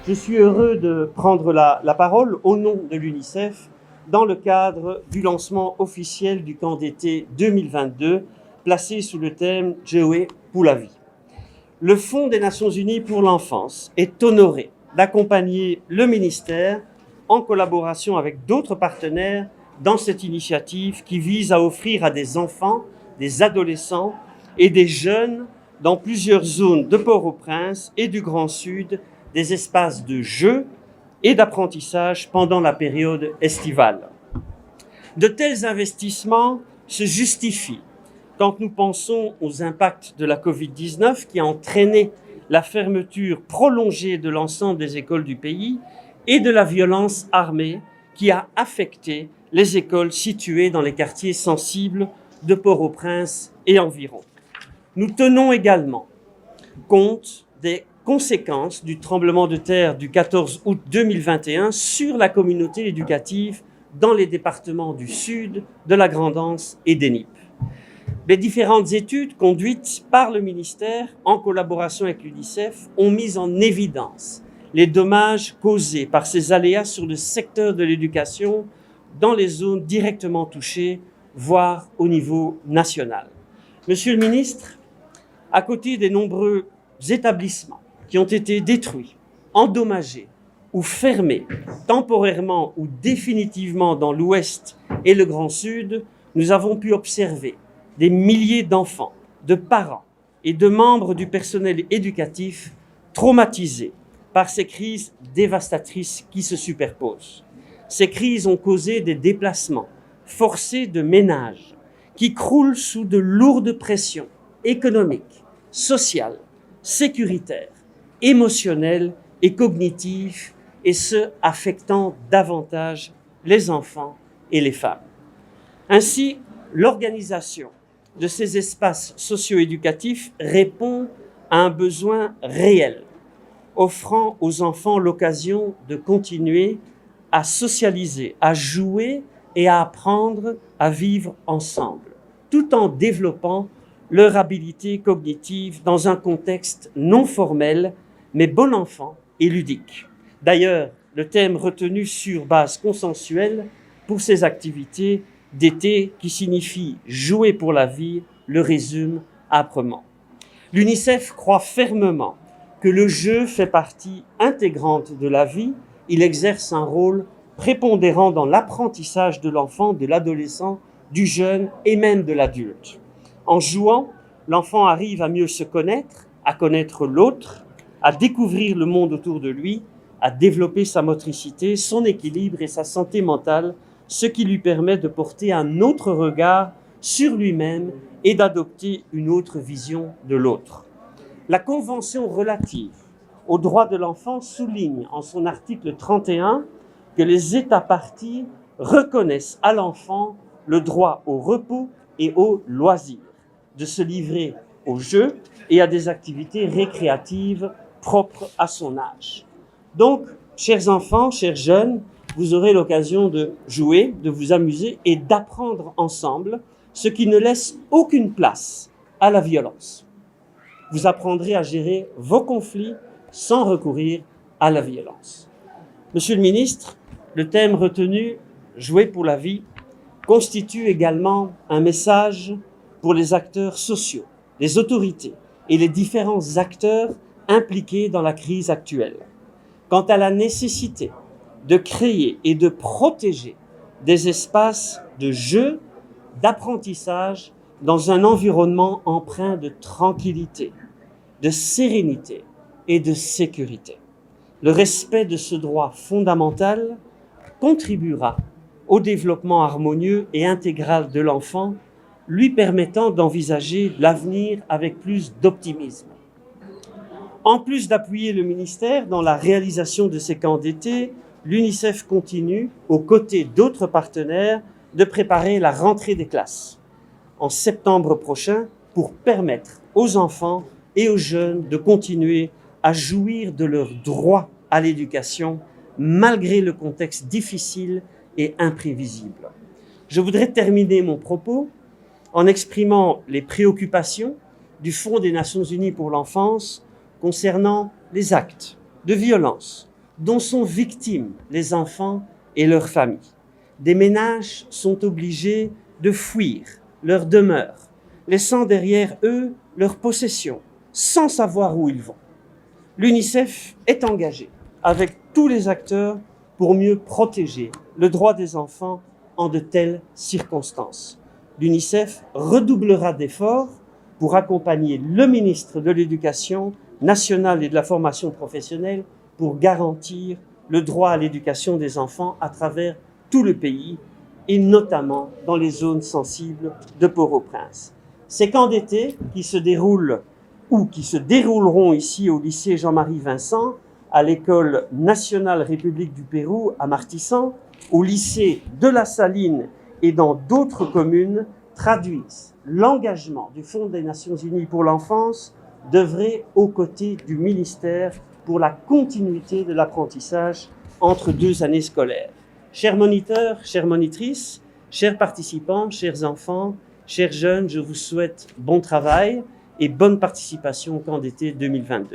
Je suis heureux de prendre la parole au nom de l'UNICEF dans le cadre du lancement officiel du camp d'été 2022, placé sous le thème « Jouer pour la vie ». Le Fonds des Nations Unies pour l'enfance est honoré d'accompagner le ministère en collaboration avec d'autres partenaires dans cette initiative qui vise à offrir à des enfants, des adolescents et des jeunes dans plusieurs zones de Port-au-Prince et du Grand Sud des espaces de jeu et d'apprentissage pendant la période estivale. De tels investissements se justifient quand nous pensons aux impacts de la Covid-19 qui a entraîné la fermeture prolongée de l'ensemble des écoles du pays et de la violence armée qui a affecté les écoles situées dans les quartiers sensibles de Port-au-Prince et environ. Nous tenons également compte des conséquences du tremblement de terre du 14 août 2021 sur la communauté éducative dans les départements du Sud, de la Grande-Anse et des Nippes. Les différentes études conduites par le ministère en collaboration avec l'UNICEF ont mis en évidence les dommages causés par ces aléas sur le secteur de l'éducation dans les zones directement touchées, voire au niveau national. Monsieur le ministre, à côté des nombreux établissements qui ont été détruits, endommagés ou fermés temporairement ou définitivement dans l'Ouest et le Grand Sud, nous avons pu observer des milliers d'enfants, de parents et de membres du personnel éducatif traumatisés par ces crises dévastatrices qui se superposent. Ces crises ont causé des déplacements forcés de ménages qui croulent sous de lourdes pressions économiques, sociales, sécuritaires, émotionnelles et cognitives, et ce, affectant davantage les enfants et les femmes. Ainsi, l'organisation de ces espaces socio-éducatifs répond à un besoin réel, offrant aux enfants l'occasion de continuer à socialiser, à jouer et à apprendre à vivre ensemble, tout en développant leur habilité cognitive dans un contexte non formel, mais bon enfant et ludique. D'ailleurs, le thème retenu sur base consensuelle pour ces activités d'été, qui signifie « jouer pour la vie », le résume âprement. L'UNICEF croit fermement que le jeu fait partie intégrante de la vie. Il exerce un rôle prépondérant dans l'apprentissage de l'enfant, de l'adolescent, du jeune et même de l'adulte. En jouant, l'enfant arrive à mieux se connaître, à connaître l'autre, à découvrir le monde autour de lui, à développer sa motricité, son équilibre et sa santé mentale, ce qui lui permet de porter un autre regard sur lui-même et d'adopter une autre vision de l'autre. La Convention relative aux droits de l'enfant souligne en son article 31 que les États parties reconnaissent à l'enfant le droit au repos et au loisir, de se livrer aux jeux et à des activités récréatives propres à son âge. Donc, chers enfants, chers jeunes, vous aurez l'occasion de jouer, de vous amuser et d'apprendre ensemble, ce qui ne laisse aucune place à la violence. Vous apprendrez à gérer vos conflits sans recourir à la violence. Monsieur le ministre, le thème retenu, Jouer pour la vie, constitue également un message pour les acteurs sociaux, les autorités et les différents acteurs impliqués dans la crise actuelle. Quant à la nécessité de créer et de protéger des espaces de jeu, d'apprentissage dans un environnement empreint de tranquillité, de sérénité et de sécurité. Le respect de ce droit fondamental contribuera au développement harmonieux et intégral de l'enfant, lui permettant d'envisager l'avenir avec plus d'optimisme. En plus d'appuyer le ministère dans la réalisation de ces camps d'été, l'UNICEF continue, aux côtés d'autres partenaires, de préparer la rentrée des classes en septembre prochain pour permettre aux enfants et aux jeunes de continuer à jouir de leur droit à l'éducation malgré le contexte difficile et imprévisible. Je voudrais terminer mon propos en exprimant les préoccupations du Fonds des Nations Unies pour l'enfance concernant les actes de violence dont sont victimes les enfants et leurs familles. Des ménages sont obligés de fuir leur demeure, laissant derrière eux leurs possessions, sans savoir où ils vont. L'UNICEF est engagé avec tous les acteurs pour mieux protéger le droit des enfants en de telles circonstances. L'UNICEF redoublera d'efforts pour accompagner le ministre de l'Éducation nationale et de la formation professionnelle pour garantir le droit à l'éducation des enfants à travers tout le pays et notamment dans les zones sensibles de Port-au-Prince. Ces camps d'été qui se déroulent ou qui se dérouleront ici au lycée Jean-Marie Vincent, à l'école nationale République du Pérou à Martissan, au lycée de La Saline et dans d'autres communes traduisent l'engagement du Fonds des Nations Unies pour l'enfance d'œuvrer aux côtés du ministère pour la continuité de l'apprentissage entre deux années scolaires. Chers moniteurs, chères monitrices, chers participants, chers enfants, chers jeunes, je vous souhaite bon travail et bonne participation au camp d'été 2022.